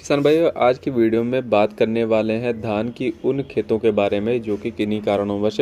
किसान भाइयों, आज की वीडियो में बात करने वाले हैं धान की उन खेतों के बारे में जो कि किन्हीं कारणोंवश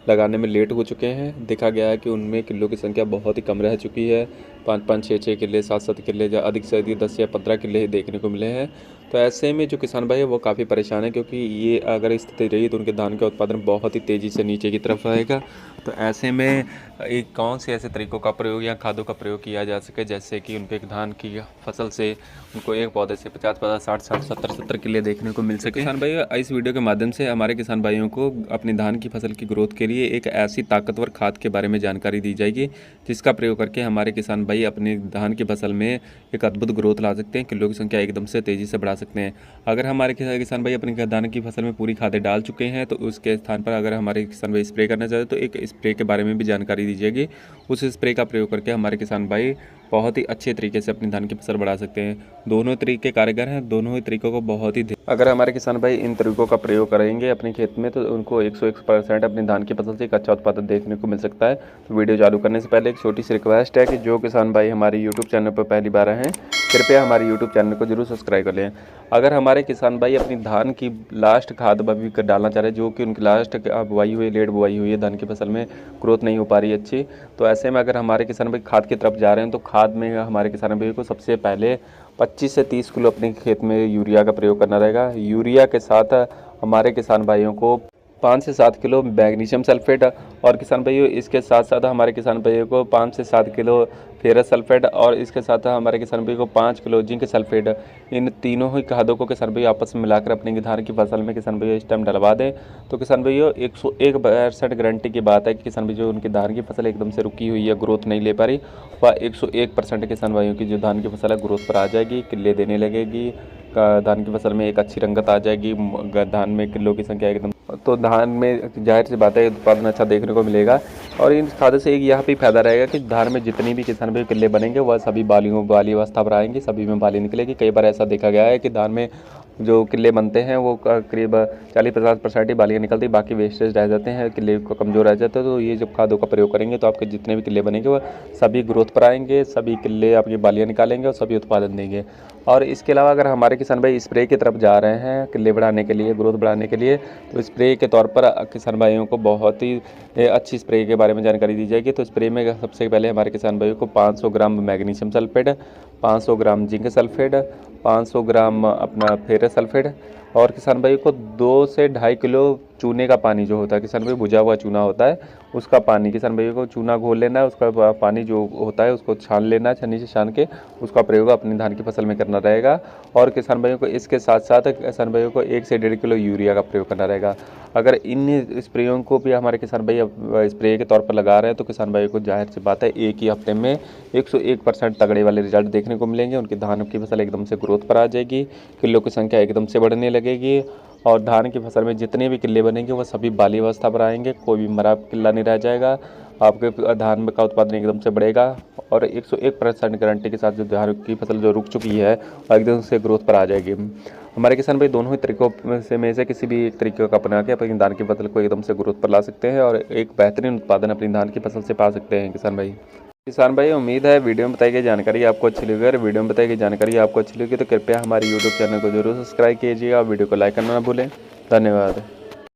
लगाने में लेट हो चुके हैं। देखा गया है कि उनमें किल्लों की संख्या बहुत ही कम रह चुकी है। 5-5, 6-6 किले, 7-7 किले या अधिक से अधिक 10 या 15 किले ही देखने को मिले हैं। तो ऐसे में जो किसान भाई है वो काफ़ी परेशान है, क्योंकि ये अगर स्थिति रही तो उनके धान का उत्पादन बहुत ही तेज़ी से नीचे की तरफ आएगा। तो ऐसे में एक कौन से ऐसे तरीक़ों का प्रयोग या खादों का प्रयोग किया जा सके जिससे कि उनके धान की फसल से उनको एक पौधे से 50-50, 60-60, 70-70 किले देखने को मिल सके। किसान भाइयों, इस वीडियो के माध्यम से हमारे किसान भाइयों को अपनी धान की फसल की ग्रोथ के लिए एक ऐसी ताकतवर खाद के बारे में जानकारी दी जाएगी जिसका प्रयोग करके हमारे किसान भाई अपनी धान की फसल में एक अद्भुत ग्रोथ ला सकते हैं, किलो की संख्या एकदम से तेज़ी से बढ़ा सकते हैं। अगर हमारे किसान भाई अपनी धान की फसल में पूरी खादें डाल चुके हैं तो उसके स्थान पर अगर हमारे किसान भाई स्प्रे करना चाहते तो एक स्प्रे के बारे में भी जानकारी दी जाएगी। उस स्प्रे का प्रयोग करके हमारे किसान भाई बहुत ही अच्छे तरीके से अपनी धान की फसल बढ़ा सकते हैं। दोनों तरीके कारगर हैं, दोनों ही तरीकों को बहुत ही अगर हमारे किसान भाई इन तरीकों का प्रयोग करेंगे अपने खेत में तो उनको 101% अपनी धान की फसल से एक अच्छा उत्पादन देखने को मिल सकता है। तो वीडियो चालू करने से पहले एक छोटी सी रिक्वेस्ट है कि जो किसान भाई हमारे यूट्यूब चैनल पर पहली बार आए हैं कृपया हमारे यूट्यूब चैनल को जरूर सब्सक्राइब कर लें। अगर हमारे किसान भाई अपनी धान की लास्ट खाद भी डालना चाह रहे हैं, जो कि उनकी लास्ट बुआई हुई, लेट बुआई हुई है, धान की फसल में ग्रोथ नहीं हो पा रही अच्छी, तो ऐसे में अगर हमारे किसान भाई खाद की तरफ जा रहे हैं तो खाद में हमारे किसान भाई को सबसे पहले 25 से 30 किलो अपने खेत में यूरिया का प्रयोग करना रहेगा। यूरिया के साथ हमारे किसान भाइयों को 5 से 7 किलो मैग्नीशियम सल्फेट, और किसान भाइयों इसके साथ साथ हमारे किसान भाइयों को 5 से 7 किलो फेरस सल्फेट, और इसके साथ हमारे किसान भाइयों को 5 किलो जिंक सल्फेट। इन तीनों ही खादों को किसान भाई आपस में मिलाकर अपनी धान की फसल में किसान भाइयों इस टाइम डलवा दें तो किसान भाइयों 101% गारंटी की बात है कि किसान भाई जो उनकी धान की फसल एकदम से रुकी हुई है, ग्रोथ नहीं ले पा रही, वह 101% किसान भाइयों की जो धान की फसल है ग्रोथ पर आ जाएगी, किले देने लगेगी, धान की फसल में एक अच्छी रंगत आ जाएगी, धान में किलो की संख्या एकदम, तो धान में जाहिर सी बात है उत्पादन अच्छा देखने को मिलेगा। और इन खादों से एक यह भी फायदा रहेगा कि धान में जितनी भी किसान भाई किले बनेंगे वह सभी बाली अवस्था पर आएंगे, सभी में बाली निकलेगी। कई बार ऐसा देखा गया है कि धान में जो किले बनते हैं वो करीब 40-50% ही बालियाँ निकलती, बाकी वेस्टेज रह जाते हैं, किले को कमज़ोर रह जाते हैं। तो ये जब खादों का प्रयोग करेंगे तो आपके जितने भी किले बनेंगे वह सभी ग्रोथ पर आएंगे, सभी किले आपकी बालियाँ निकालेंगे और सभी उत्पादन देंगे। और इसके अलावा अगर हमारे किसान भाई स्प्रे की तरफ जा रहे हैं किले बढ़ाने के लिए, ग्रोथ बढ़ाने के लिए, तो स्प्रे के तौर पर किसान भाइयों को बहुत ही अच्छी स्प्रे के बारे में जानकारी दी जाएगी। तो स्प्रे में सबसे पहले हमारे किसान भाइयों को 500 gram magnesium sulphate, 500 gram zinc sulphate, 500 gram अपना फेरस सल्फेट, और किसान भाई को 2 से 2.5 किलो चूने का पानी जो होता है, किसान भाई भुजा हुआ चूना होता है उसका पानी, किसान भाई को चूना घोल लेना है, उसका पानी जो होता है उसको छान लेना है, छन्नी से छान के उसका प्रयोग अपनी धान की फसल में करना रहेगा। और किसान भाइयों को इसके साथ साथ किसान भाइयों को 1 से 1.5 किलो यूरिया का प्रयोग करना रहेगा। अगर इन स्प्रेयों को भी हमारे किसान भाई स्प्रे के तौर पर लगा रहे हैं तो किसान भाई को जाहिर सी बात है एक ही हफ्ते में 101% तगड़े वाले रिजल्ट देखने को मिलेंगे। उनकी धान की फसल एकदम से ग्रोथ पर आ जाएगी, किलो की संख्या एकदम से बढ़ने लगेगी, और धान की फसल में जितने भी किले बनेंगे वो सभी बाली अवस्था पर आएंगे, कोई भी मरा किला नहीं रह जाएगा, आपके धान में का उत्पादन एकदम से बढ़ेगा। और 101% गारंटी के साथ जो धान की फसल जो रुक चुकी है वो एकदम से ग्रोथ पर आ जाएगी। हमारे किसान भाई दोनों ही तरीकों में से किसी भी एक तरीके का अपना के अपनी धान की फसल को एकदम से ग्रोथ पर ला सकते हैं और एक बेहतरीन उत्पादन अपनी धान की फसल से पा सकते हैं किसान भाई उम्मीद है वीडियो में बताई गई जानकारी आपको अच्छी लगी। अगर वीडियो में बताई गई जानकारी आपको अच्छी लगी तो कृपया हमारे यूट्यूब चैनल को जरूर सब्सक्राइब कीजिएगा और वीडियो को लाइक करना ना भूलें। धन्यवाद।